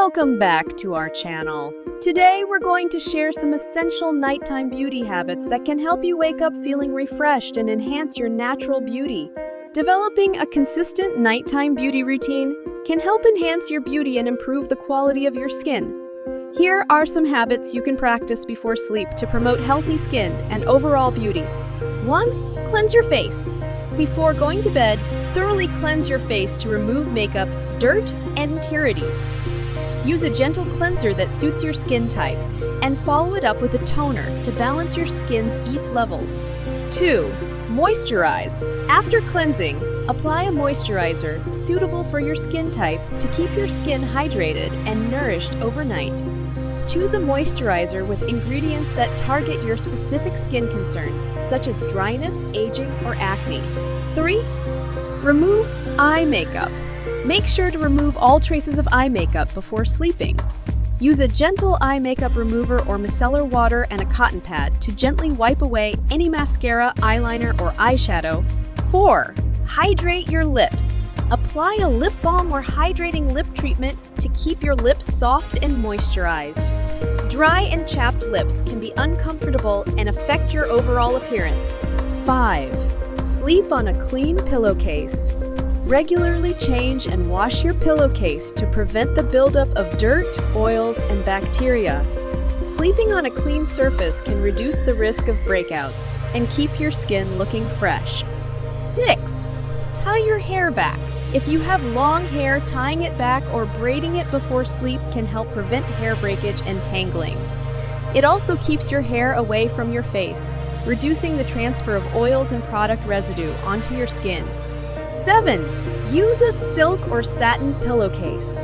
Welcome back to our channel. Today we're going to share some essential nighttime beauty habits that can help you wake up feeling refreshed and enhance your natural beauty. Developing a consistent nighttime beauty routine can help enhance your beauty and improve the quality of your skin. Here are some habits you can practice before sleep to promote healthy skin and overall beauty. 1. Cleanse your face. Before going to bed, thoroughly cleanse your face to remove makeup, dirt, and impurities. Use a gentle cleanser that suits your skin type, and follow it up with a toner to balance your skin's EAT levels. 2. Moisturize. After cleansing, apply a moisturizer suitable for your skin type to keep your skin hydrated and nourished overnight. Choose a moisturizer with ingredients that target your specific skin concerns, such as dryness, aging, or acne. 3. Remove eye makeup. Make sure to remove all traces of eye makeup before sleeping. Use a gentle eye makeup remover or micellar water and a cotton pad to gently wipe away any mascara, eyeliner, or eyeshadow. 4. Hydrate your lips. Apply a lip balm or hydrating lip treatment to keep your lips soft and moisturized. Dry and chapped lips can be uncomfortable and affect your overall appearance. 5. Sleep on a clean pillowcase. Regularly change and wash your pillowcase to prevent the buildup of dirt, oils, and bacteria. Sleeping on a clean surface can reduce the risk of breakouts and keep your skin looking fresh. 6. Tie your hair back. If you have long hair, tying it back or braiding it before sleep can help prevent hair breakage and tangling. It also keeps your hair away from your face, reducing the transfer of oils and product residue onto your skin. 7. Use a silk or satin pillowcase.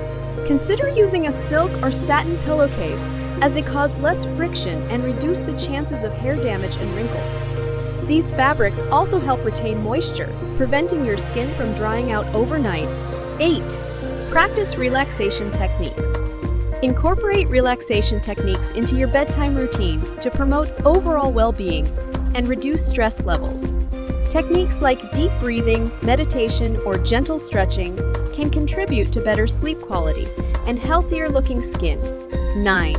Consider using a silk or satin pillowcase as they cause less friction and reduce the chances of hair damage and wrinkles. These fabrics also help retain moisture, preventing your skin from drying out overnight. 8. Practice relaxation techniques. Incorporate relaxation techniques into your bedtime routine to promote overall well-being and reduce stress levels. Techniques like deep breathing, meditation, or gentle stretching can contribute to better sleep quality and healthier-looking skin. 9.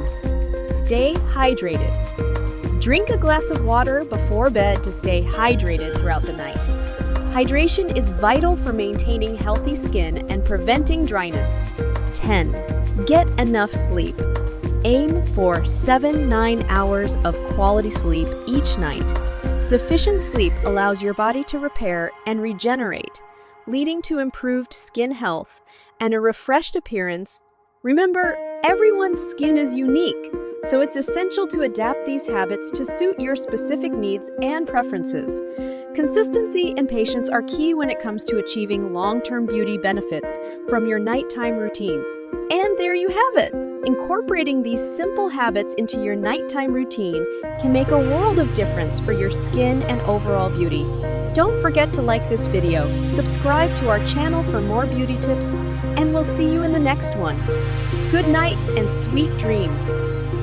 Stay hydrated. Drink a glass of water before bed to stay hydrated throughout the night. Hydration is vital for maintaining healthy skin and preventing dryness. 10. Get enough sleep. Aim for 7-9 hours of quality sleep each night. Sufficient sleep allows your body to repair and regenerate, leading to improved skin health and a refreshed appearance. Remember, everyone's skin is unique, so it's essential to adapt these habits to suit your specific needs and preferences. Consistency and patience are key when it comes to achieving long-term beauty benefits from your nighttime routine. And there you have it! Incorporating these simple habits into your nighttime routine can make a world of difference for your skin and overall beauty. Don't forget to like this video, subscribe to our channel for more beauty tips, and we'll see you in the next one. Good night and sweet dreams!